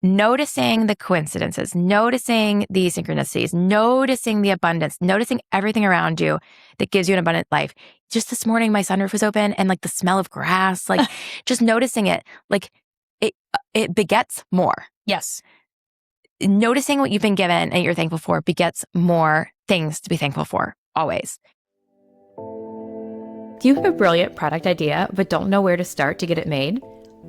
noticing the coincidences, noticing the synchronicities, noticing the abundance, noticing everything around you that gives you an abundant life. Just this morning, my sunroof was open and like the smell of grass, like just noticing it, like it begets more. Yes. Noticing what you've been given and you're thankful for begets more things to be thankful for, always. Do you have a brilliant product idea but don't know where to start to get it made?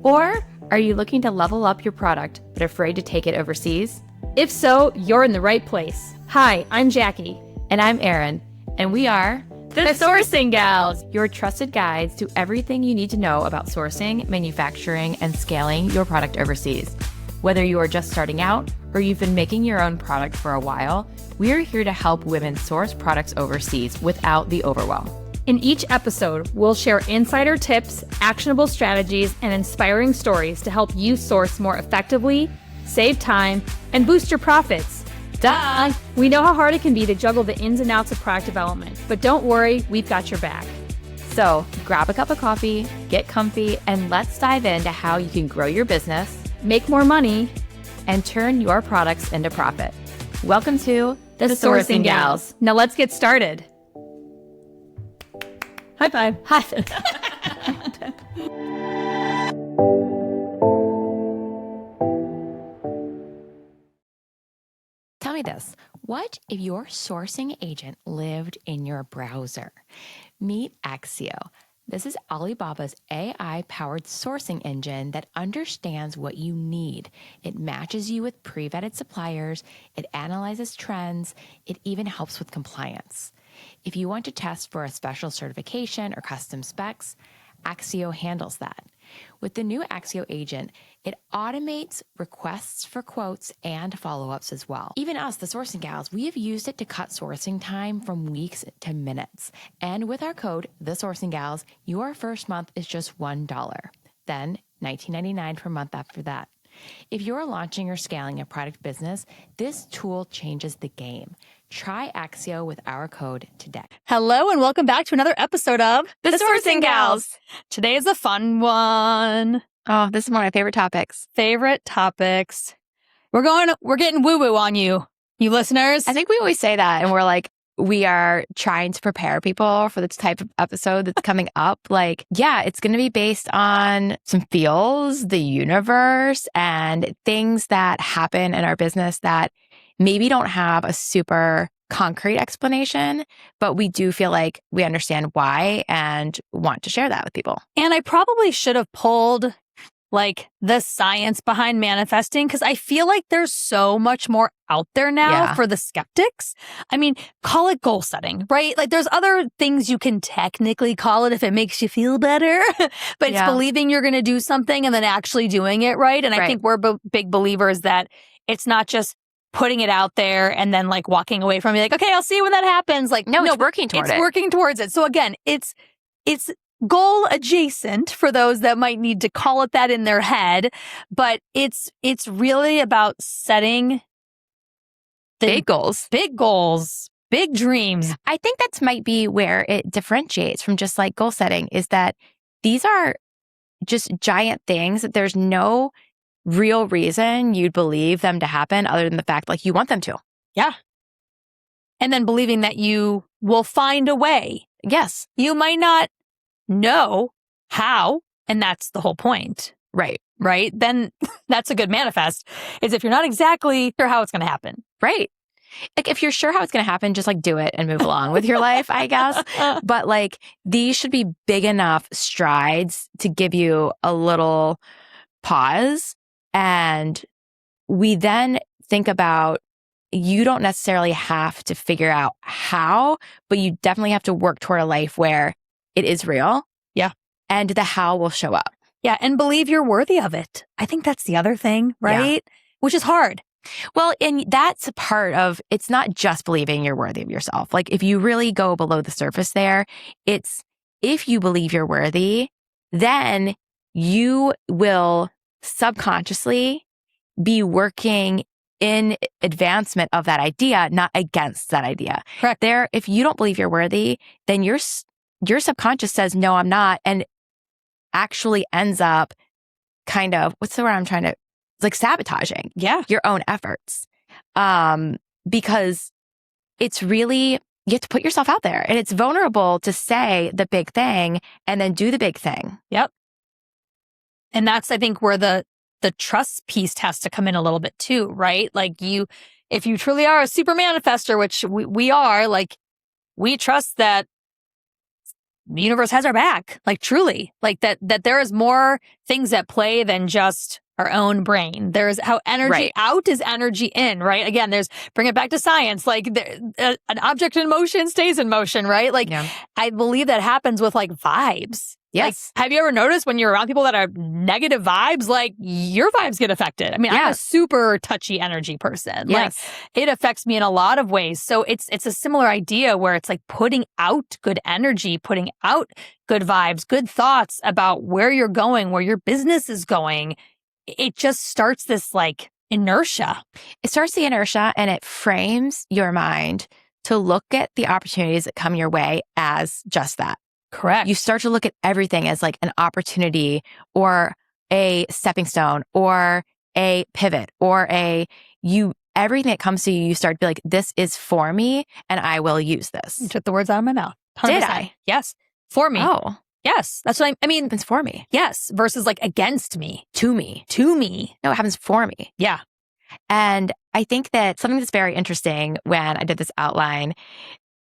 Or are you looking to level up your product but afraid to take it overseas? If so, you're in the right place. Hi, I'm Jackie. And I'm Erin, and we are The Sourcing Gals, your trusted guides to everything you need to know about sourcing, manufacturing, and scaling your product overseas. Whether you are just starting out or you've been making your own product for a while, we are here to help women source products overseas without the overwhelm. In each episode, we'll share insider tips, actionable strategies, and inspiring stories to help you source more effectively, save time, and boost your profits. Duh! We know how hard it can be to juggle the ins and outs of product development, but don't worry, we've got your back. So grab a cup of coffee, get comfy, and let's dive into how you can grow your business, make more money, and turn your products into profit. Welcome to The Sourcing Gals. Now let's get started. High five. Hi. Tell me this. What if your sourcing agent lived in your browser? Meet Axio. This is Alibaba's AI-powered sourcing engine that understands what you need. It matches you with pre-vetted suppliers. It analyzes trends. It even helps with compliance. If you want to test for a special certification or custom specs, Axio handles that. With the new Axio agent, it automates requests for quotes and follow-ups as well. Even us, the Sourcing Gals, we have used it to cut sourcing time from weeks to minutes. And with our code, the Sourcing Gals, your first month is just $1. Then $19.99 per month after that. If you're launching or scaling a product business, this tool changes the game. Try Axio with our code today. Hello and welcome back to another episode of The Sourcing Gals. Today is a fun one. Oh, this is one of my favorite topics. We're getting woo-woo on you listeners. I think we always say that, and we're like, we are trying to prepare people for this type of episode that's coming up. Like, yeah, it's going to be based on some feels, the universe, and things that happen in our business that maybe don't have a super concrete explanation, but we do feel like we understand why and want to share that with people. And I probably should have pulled like the science behind manifesting, because I feel like there's so much more out there now for the skeptics. I mean, call it goal setting, right? Like there's other things you can technically call it if it makes you feel better, but it's believing you're going to do something and then actually doing it, right? And I think we're big believers that it's not just putting it out there and then like walking away from it like, okay, I'll see you when that happens. Like, no, it's working towards it. It's working towards it. So again, it's goal adjacent for those that might need to call it that in their head, but it's really about setting big goals, big dreams. I think that might be where it differentiates from just like goal setting, is that these are just giant things that there's no real reason you'd believe them to happen other than the fact like you want them to. Yeah. And then believing that you will find a way. Yes. You might not know how, and that's the whole point. Right. Then that's a good manifest, is if you're not exactly sure how it's going to happen. Right. Like if you're sure how it's going to happen, just like do it and move along with your life, I guess. But like these should be big enough strides to give you a little pause. And we then think about, you don't necessarily have to figure out how, but you definitely have to work toward a life where it is real. Yeah. And the how will show up. Yeah. And believe you're worthy of it. I think that's the other thing, right? Yeah. Which is hard. Well, and that's a part of, it's not just believing you're worthy of yourself. Like if you really go below the surface there, it's if you believe you're worthy, then you will subconsciously be working in advancement of that idea, not against that idea. Correct. There, if you don't believe you're worthy, then your subconscious says, no, I'm not. And actually ends up kind of, what's the word I'm trying to like sabotaging Yeah. your own efforts. Because it's really, you have to put yourself out there, and it's vulnerable to say the big thing and then do the big thing. Yep. And that's, I think, where the trust piece has to come in a little bit too, right? Like if you truly are a super manifester, which we are, like, we trust that the universe has our back, like truly, like that there is more things at play than just our own brain. There's how energy out is energy in, right? Again, bring it back to science, like an object in motion stays in motion, right? Like I believe that happens with like vibes. Yes. Like, have you ever noticed when you're around people that are negative vibes, like your vibes get affected? I mean, I'm a super touchy energy person. Like it affects me in a lot of ways. So it's a similar idea where it's like putting out good energy, putting out good vibes, good thoughts about where you're going, where your business is going. It just starts this like inertia. It starts the inertia, and it frames your mind to look at the opportunities that come your way as just that. Correct. You start to look at everything as like an opportunity or a stepping stone or a pivot or everything that comes to you, you start to be like, this is for me and I will use this. You took the words out of my mouth. 100%. Did I? Yes. For me. Oh. Yes. That's what I mean. It's for me. Yes. Versus like against me. To me. To me. No, it happens for me. Yeah. And I think that something that's very interesting when I did this outline,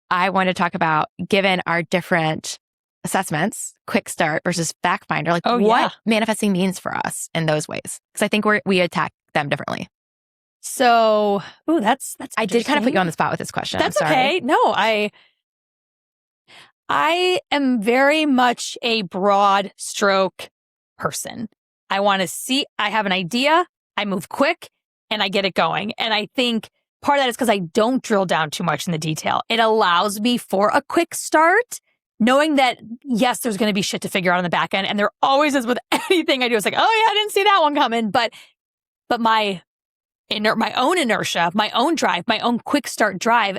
I want to talk about, given our different assessments, quick start versus fact finder, like what manifesting means for us in those ways. Because I think we attack them differently. So, that's I did kind of put you on the spot with this question. That's okay. No, I am very much a broad stroke person. I want to see, I have an idea, I move quick, and I get it going. And I think part of that is because I don't drill down too much in the detail. It allows me for a quick start, knowing that, yes, there's going to be shit to figure out on the back end. And there always is with anything I do. It's like, oh yeah, I didn't see that one coming. But my own inertia, my own drive, my own quick start drive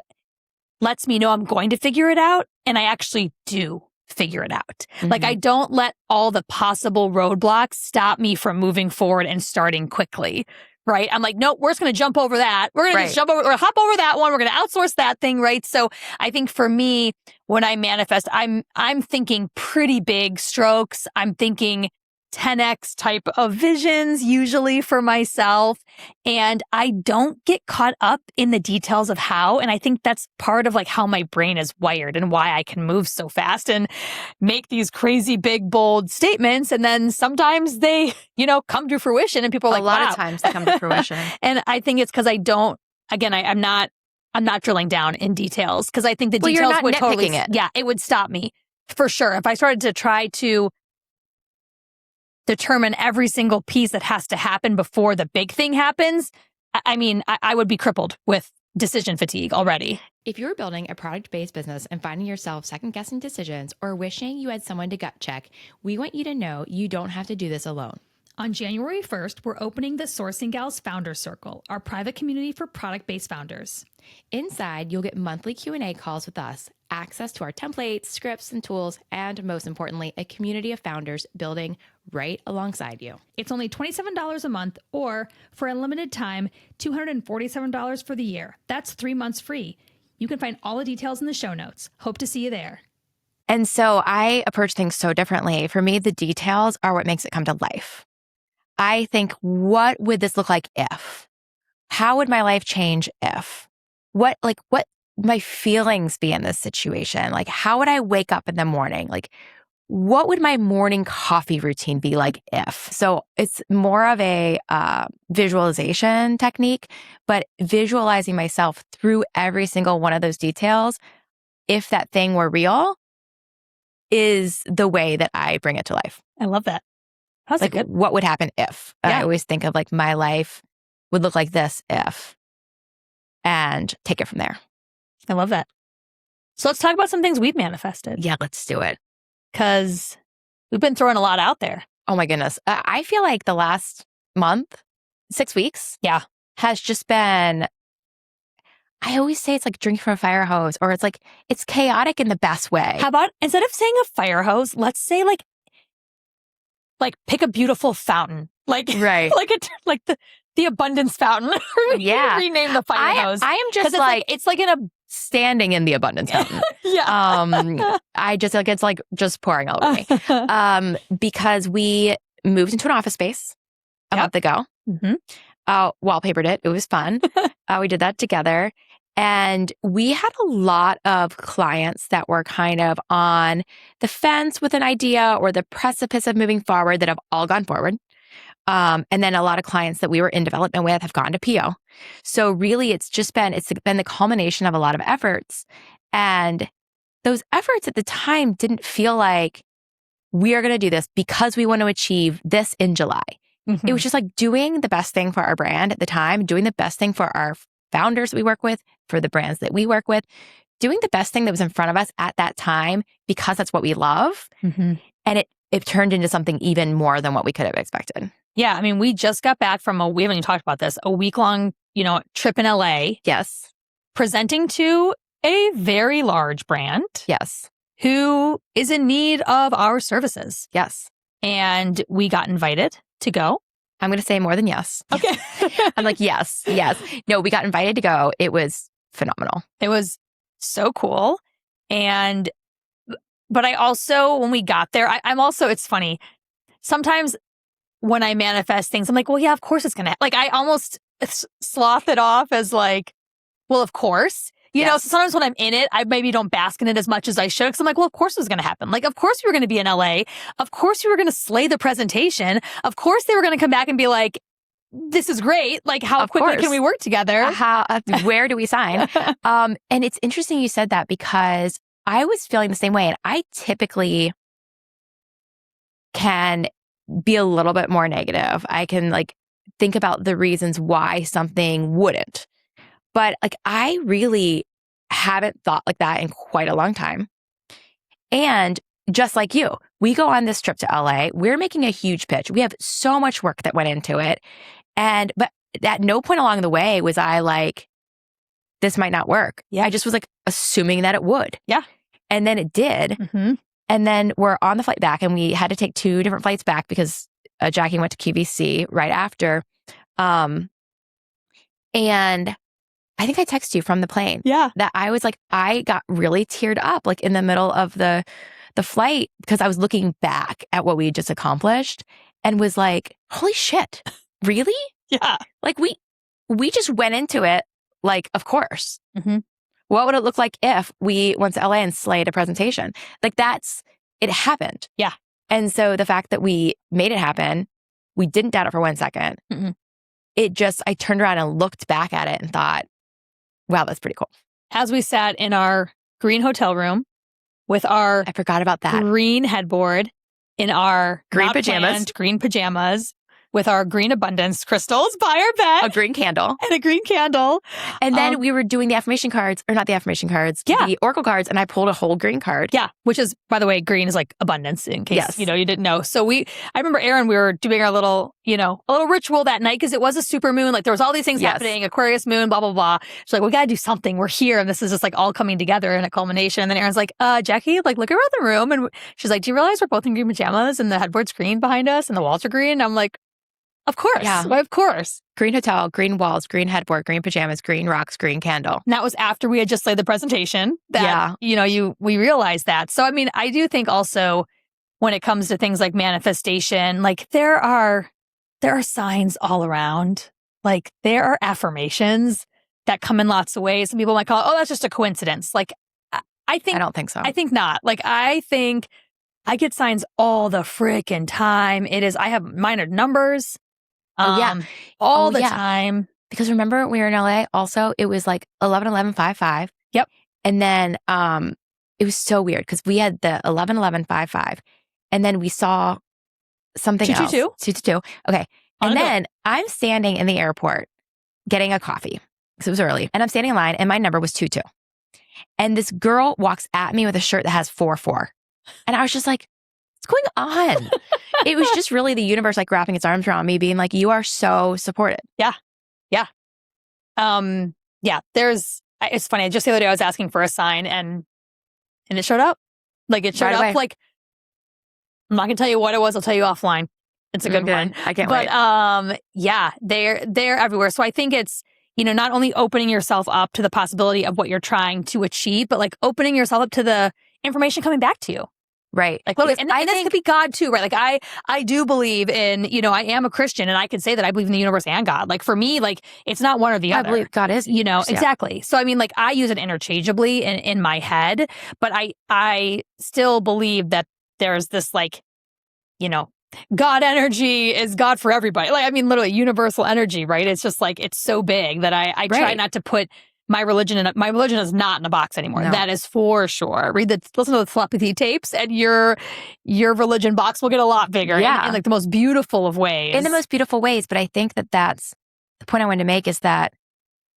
lets me know I'm going to figure it out. And I actually do figure it out. Mm-hmm. Like I don't let all the possible roadblocks stop me from moving forward and starting quickly. Right. I'm like, no, we're just going to jump over that. We're going to just hop over that one. We're going to outsource that thing. Right. So I think for me, when I manifest, I'm thinking pretty big strokes. I'm thinking 10x type of visions, usually for myself. And I don't get caught up in the details of how. And I think that's part of like how my brain is wired and why I can move so fast and make these crazy, big, bold statements. And then sometimes they, come to fruition and people are like, a lot of times they come to fruition. And I think it's because I don't, again, I'm not drilling down in details because I think the details you're not would totally, it would stop me for sure. If I started to try to determine every single piece that has to happen before the big thing happens, I would be crippled with decision fatigue already. If you're building a product-based business and finding yourself second-guessing decisions or wishing you had someone to gut check, we want you to know you don't have to do this alone. On January 1st, we're opening the Sourcing Gals Founder Circle, our private community for product-based founders. Inside, you'll get monthly Q&A calls with us, access to our templates, scripts, and tools, and most importantly, a community of founders building right alongside you. It's only $27 a month, or for a limited time, $247 for the year. That's 3 months free. You can find all the details in the show notes. Hope to see you there. And so I approach things so differently. For me, the details are what makes it come to life. I think, what would this look like if? How would my life change if? What my feelings be in this situation? Like, how would I wake up in the morning? Like, what would my morning coffee routine be like if? So it's more of a visualization technique, but visualizing myself through every single one of those details, if that thing were is the way that I bring it to life. I love that. How's like, good? What would happen if? Yeah. I always think of like my life would look like this if, and take it from there. I love that. So let's talk about some things we've manifested. Yeah, let's do it. Because we've been throwing a lot out there. Oh my goodness. I feel like the last month, 6 weeks, has just been, I always say it's like drinking from a fire hose, or it's like, it's chaotic in the best way. How about, instead of saying a fire hose, let's say like pick a beautiful fountain Like, Right. like the abundance fountain. Yeah. Rename the fire hose. I am just it's like in a standing in the abundance fountain. yeah. I just like it's like just pouring all over me. Because we moved into an office space a month ago. Mm-hmm. Wallpapered it. It was fun. We did that together. And we had a lot of clients that were kind of on the fence with an idea or the precipice of moving forward that have all gone forward. And then a lot of clients that we were in development with have gone to PO. So really it's been the culmination of a lot of efforts. And those efforts at the time didn't feel like we are going to do this because we want to achieve this in July. Mm-hmm. It was just like doing the best thing for our brand at the time, doing the best thing for our founders that we work with, for the brands that we work with, doing the best thing that was in front of us at that time because that's what we love. Mm-hmm. And it turned into something even more than what we could have expected. Yeah. I mean, we just got back from we haven't even talked about this, a week-long, trip in LA. Yes. Presenting to a very large brand. Yes. Who is in need of our services. Yes. And we got invited to go. I'm going to say more than yes. Okay. I'm like, yes. No, we got invited to go. It was phenomenal. It was so cool. But I also, when we got there, I'm also, it's funny. Sometimes when I manifest things, I'm like, well, yeah, of course it's going to, like, I almost sloth it off as like, well, of course. You know, so sometimes when I'm in it, I maybe don't bask in it as much as I should. Because I'm like, well, of course it was going to happen. Like, of course we were going to be in LA. Of course we were going to slay the presentation. Of course they were going to come back and be like, this is great. Like, how quickly can we work together? Where do we sign? And it's interesting you said that because I was feeling the same way. And I typically can be a little bit more negative. I can like think about the reasons why something wouldn't. But like, I really haven't thought like that in quite a long time. And just like you, we go on this trip to LA. We're making a huge pitch. We have so much work that went into it. But at no point along the way was I like, this might not work. Yeah. I just was like assuming that it would. Yeah. And then it did. Mm-hmm. And then we're on the flight back and we had to take 2 different flights back because Jackie went to QVC right after. And I think I texted you from the plane. Yeah. That I was like, I got really teared up like in the middle of the flight because I was looking back at what we had just accomplished and was like, holy shit, really? Yeah. Like we just went into it like, of course. Mm-hmm. What would it look like if we went to LA and slayed a presentation? Like it happened. Yeah. And so the fact that we made it happen, we didn't doubt it for 1 second. Mm-mm. I turned around and looked back at it and thought, wow, that's pretty cool. As we sat in our green hotel room with our I forgot about that. green headboard in our Green not pajamas. planned green pajamas with our green abundance crystals by our bed. A green candle. And a green candle. And then we were doing the affirmation cards, or not the affirmation cards, the oracle cards, and I pulled a whole green card. Yeah, which is, by the way, green is like abundance in case, you didn't know. So I remember Erin, we were doing our little, a little ritual that night because it was a super moon. Like there was all these things happening, Aquarius moon, blah, blah, blah. She's like, we got to do something. We're here. And this is just like all coming together in a culmination. And then Erin's like, Jackie, like look around the room. And she's like, do you realize we're both in green pajamas and the headboard's green behind us and the walls are green? And I'm like, of course. Yeah. Why, of course. Green hotel, green walls, green headboard, green pajamas, green rocks, green candle. And that was after we had just laid the presentation that, we realized that. So, I mean, I do think also when it comes to things like manifestation, like there are signs all around. Like there are affirmations that come in lots of ways. Some people might call it, that's just a coincidence. Like I don't think so. I think not. Like I think I get signs all the freaking time. I have minor numbers. All the time. Because remember, we were in LA also, it was like 11-11-5-5. Yep. And then it was so weird because we had the 11-11-5-5. And then we saw something else. 222. Okay. And then I'm standing in the airport getting a coffee because it was early. And I'm standing in line and my number was 22. And this girl walks at me with a shirt that has 44. And I was just like, what's going on? It was just really the universe like wrapping its arms around me being like, you are so supported. Yeah. Yeah. It's funny. Just the other day I was asking for a sign and it showed up. Like it showed up like, I'm not going to tell you what it was. I'll tell you offline. It's a good one. I can't wait. Yeah, they're everywhere. So I think it's, not only opening yourself up to the possibility of what you're trying to achieve, but like opening yourself up to the information coming back to you. Right. Like, and this could be God too, right? Like I do believe in, I am a Christian and I can say that I believe in the universe and God. Like for me, like it's not one or the other. I believe God is. Exactly. So I mean, like I use it interchangeably in my head, but I still believe that there's this like, God energy is God for everybody. Like, I mean, literally universal energy, right? It's just like, it's so big that I try not to put my religion is not in a box anymore. No. That is for sure. Listen to the telepathy tapes and your religion box will get a lot bigger in like the most beautiful of ways. In the most beautiful ways. But I think that's the point I wanted to make is that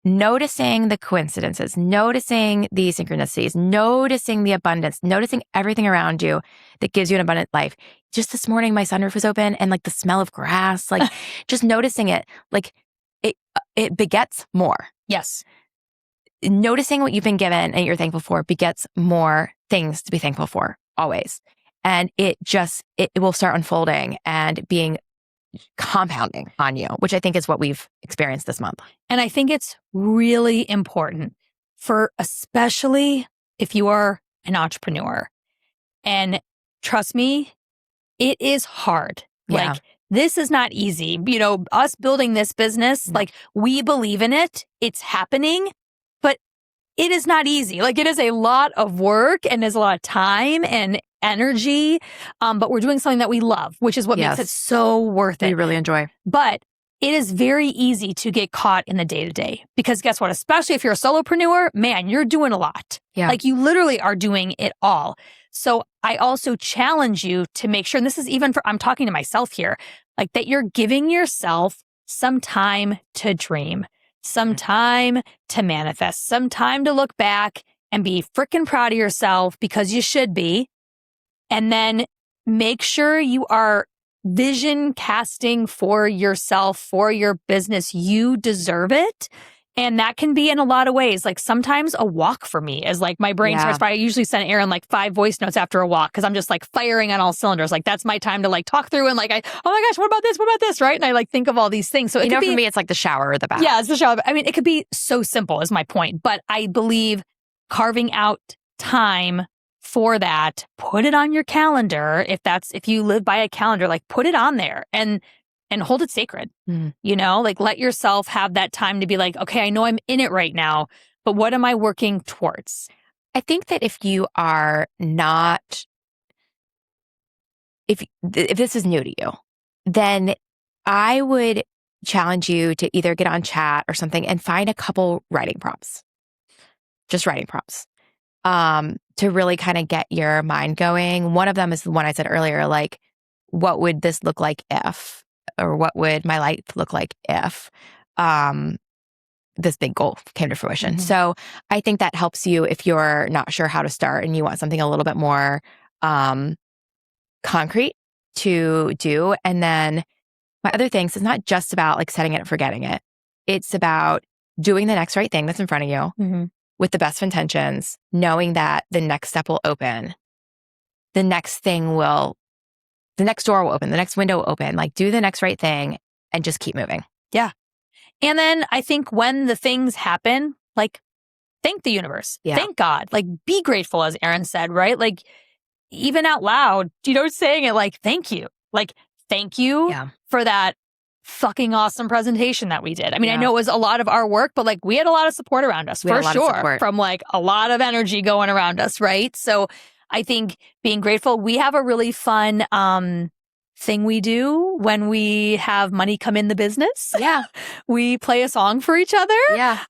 noticing the coincidences, noticing the synchronicities, noticing the abundance, noticing everything around you that gives you an abundant life. Just this morning, my sunroof was open and like the smell of grass, like just noticing it, like it begets more. Yes. Noticing what you've been given and you're thankful for begets more things to be thankful for always. And it will start unfolding and being compounding on you, which I think is what we've experienced this month. And I think it's really important for, especially if you are an entrepreneur, and trust me, it is hard. Yeah. Like this is not easy. Us building this business, like we believe in it. It's happening, but it is not easy. Like it is a lot of work and there's a lot of time and energy. But we're doing something that we love, which is what makes it so worth it. We really enjoy. But it is very easy to get caught in the day-to-day because guess what? Especially if you're a solopreneur, man, you're doing a lot. Yeah. Like you literally are doing it all. So I also challenge you to make sure, and this is even I'm talking to myself here, like that you're giving yourself some time to dream, some time to manifest, some time to look back and be freaking proud of yourself because you should be. And then make sure you are vision casting for yourself, for your business. You deserve it. And that can be in a lot of ways. Like sometimes a walk for me is like my brain starts. I usually send Aaron like 5 voice notes after a walk because I'm just like firing on all cylinders. Like that's my time to like talk through and like, oh my gosh, what about this? What about this? Right. And I like think of all these things. So it could be, for me, it's like the shower or the bath. Yeah, it's the shower. I mean, it could be so simple is my point. But I believe carving out time for that, put it on your calendar. If you live by a calendar, like put it on there and hold it sacred, like let yourself have that time to be like, okay, I know I'm in it right now, but what am I working towards? I think that if you are not, if this is new to you, then I would challenge you to either get on chat or something and find a couple writing prompts, just writing prompts, to really kind of get your mind going. One of them is the one I said earlier, like, what would this look like if? Or what would my life look like if this big goal came to fruition? So I think that helps you if you're not sure how to start and you want something a little bit more concrete to do. And then my other things is not just about like setting it and forgetting it. It's about doing the next right thing that's in front of you with the best of intentions, knowing that the next step will open. The next door will open, the next window will open. Like do the next right thing and just keep moving. Yeah. And then I think when the things happen, like thank the universe, thank God, like be grateful, as Aaron said, right? Like even out loud, saying it like, thank you. Like, thank you for that fucking awesome presentation that we did. I mean, I know it was a lot of our work, but like we had a lot of support around us for sure, from like a lot of energy going around us, right? So I think being grateful, we have a really fun thing we do when we have money come in the business. Yeah. We play a song for each other. Yeah.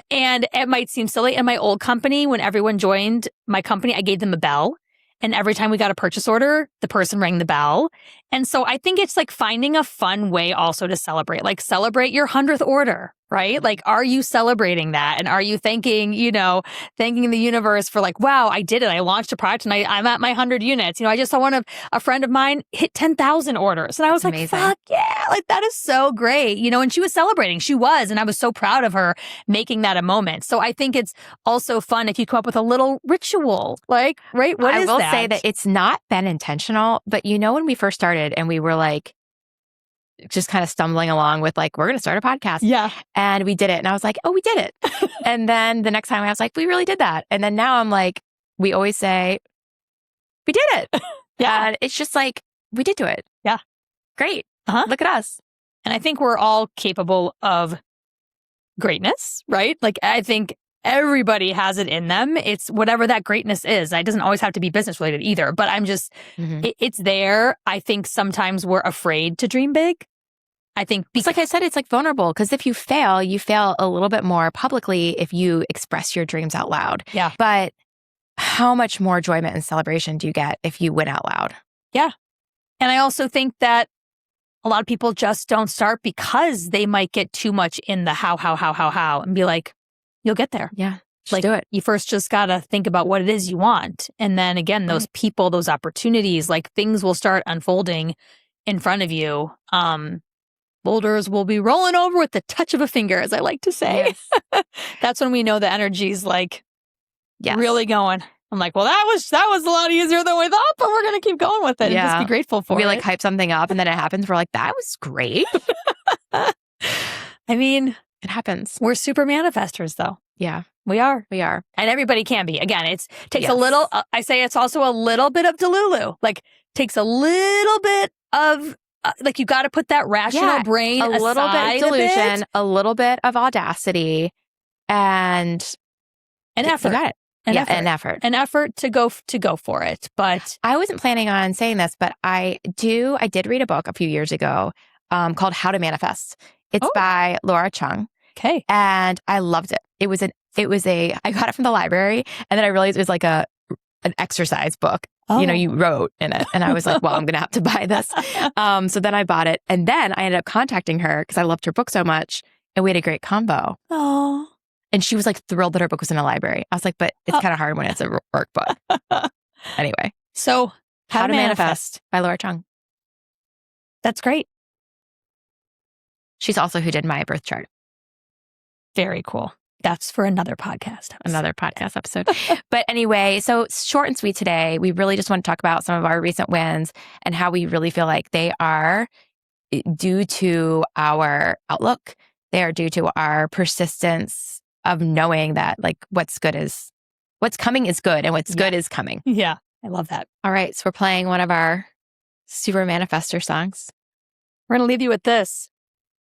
And it might seem silly. In my old company, when everyone joined my company, I gave them a bell. And every time we got a purchase order, the person rang the bell. And so I think it's like finding a fun way also to celebrate, like celebrate your 100th order, right? Like, are you celebrating that? And are you thanking the universe for like, wow, I did it. I launched a product and I'm at my 100 units. I just saw a friend of mine hit 10,000 orders. And I was like, amazing. Fuck yeah. Like that is so great. And she was celebrating. She was. And I was so proud of her making that a moment. So I think it's also fun if you come up with a little ritual, like, right? What is that? I will say that it's not been intentional, but when we first started and we were like, just kind of stumbling along with like, we're going to start a podcast. Yeah. And we did it. And I was like, oh, we did it. And then the next time I was like, we really did that. And then now I'm like, we always say, we did it. Yeah. And it's just like, we did do it. Yeah. Great. Uh-huh. Look at us. And I think we're all capable of greatness, right? Like, I think everybody has it in them. It's whatever that greatness is. It doesn't always have to be business related either, but I'm just, it's there. I think sometimes we're afraid to dream big. I think it's like I said, it's like vulnerable because if you fail a little bit more publicly if you express your dreams out loud. Yeah. But how much more enjoyment and celebration do you get if you win out loud? Yeah. And I also think that a lot of people just don't start because they might get too much in the how, and be like, you'll get there. Yeah. Like, do it. You first just got to think about what it is you want. And then again, those people, those opportunities, like things will start unfolding in front of you. Boulders will be rolling over with the touch of a finger, as I like to say. Yes. That's when we know the energy's like really going. I'm like, well, that was a lot easier than we thought, but we're going to keep going with it and just be grateful for it. We like hype something up and then it happens. We're like, that was great. I mean, it happens. We're super manifestors though. Yeah, we are. We are. And everybody can be. Again, it takes a little, I say it's also a little bit of Delulu. Like takes a little bit of, like you got to put that rational brain aside. A little bit of delusion, a little bit of audacity and effort. You got it. An effort to go for it. But I wasn't planning on saying this, but I did read a book a few years ago called How to Manifest. It's by Laura Chung. Okay. And I loved it. It was I got it from the library and then I realized it was like an exercise book. Oh. You know, you wrote in it. And I was like, well, I'm going to have to buy this. So then I bought it. And then I ended up contacting her because I loved her book so much. And we had a great combo. Oh. And she was like thrilled that her book was in a library. I was like, but it's kind of hard when it's a workbook. Anyway. So How to Manifest by Laura Chung. That's great. She's also who did my birth chart. Very cool. That's for another podcast episode. But anyway, so short and sweet today. We really just want to talk about some of our recent wins and how we really feel like they are due to our outlook. They are due to our persistence of knowing that like what's coming is good and what's good is coming. Yeah. I love that. All right. So we're playing one of our super manifester songs. We're going to leave you with this.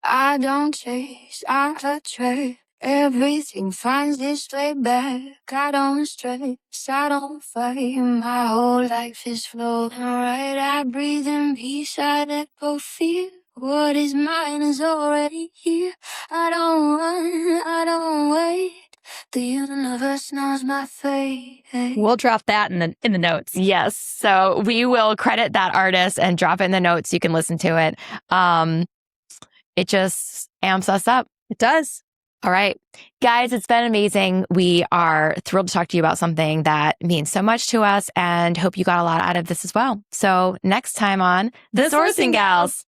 I don't chase, I attract. Everything finds its way back. I don't stress, I don't fight. My whole life is flowing right. I breathe in peace, I let go fear. What is mine is already here. I don't run, I don't wait. The universe knows my fate. We'll drop that in the notes. Yes. So we will credit that artist and drop it in the notes. You can listen to it. It just amps us up. It does. All right. Guys, it's been amazing. We are thrilled to talk to you about something that means so much to us and hope you got a lot out of this as well. So next time on The Sourcing Gals.